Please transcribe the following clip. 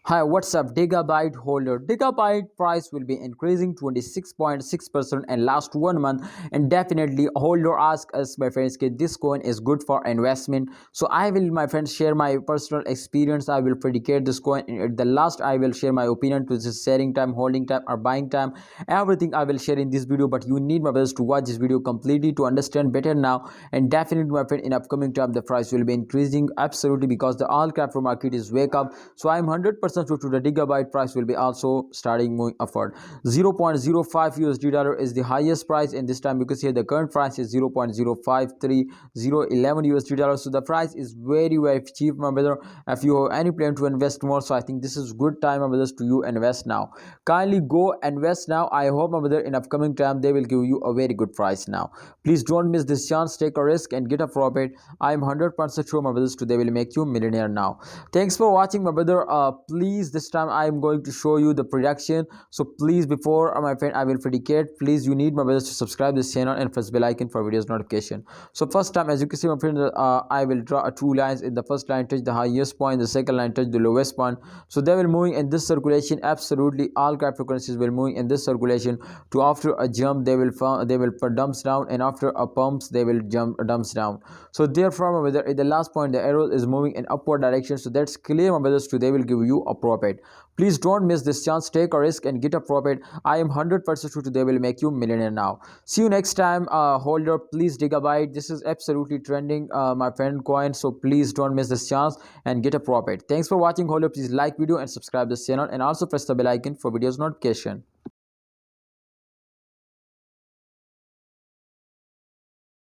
Hi, what's up? Digibyte holder. Digibyte price will be increasing 26.6% in last 1 month, and definitely holder ask us, my friends, that this coin is good for investment. So I will, my friends, share my personal experience. I will predicate this coin, and at the last I will share my opinion to this selling time, holding time, or buying time. Everything I will share in this video, but you need, my brothers, to watch this video completely to understand better now. And definitely, my friend, in upcoming time the price will be increasing absolutely, because the all crypto market is wake up. So I'm 100% sure to the Digibyte price will be also starting moving upward. 0.05 USD dollar is the highest price in this time, because here the current price is 0.053011 USD dollar. So the price is very cheap, my brother. If you have any plan to invest more, so I think this is good time, my brothers, to you invest now. Kindly go invest now. I hope, my brother, in upcoming time they will give you a very good price now. Please don't miss this chance. Take a risk and get a profit. I am 100% sure, my brothers, today will make you millionaire now. Thanks for watching, my brother. Please, this time I am going to show you the prediction. So please, before my friend I will predicate, please you need, my brothers, to subscribe this channel and press bell icon for videos notification. So first time, as you can see, my friend, I will draw two lines. In the first line touch the highest point, the second line touch the lowest point. So they will moving in this circulation. Absolutely all cryptocurrencies will moving in this circulation. To after a jump they will dumps down, and after a pumps they will jump dumps down. So therefore, my brother, at the last point the arrow is moving in upward direction. So that's clear, my brothers, today will give you a profit. Please don't miss this chance. Take a risk and get a profit. I am 100% sure today will make you millionaire now. See you next time. Holder, please Digibyte. This is absolutely trending, my friend coin. So please don't miss this chance and get a profit. Thanks for watching, holder. Please like video and subscribe this channel, and also press the bell icon for videos notification.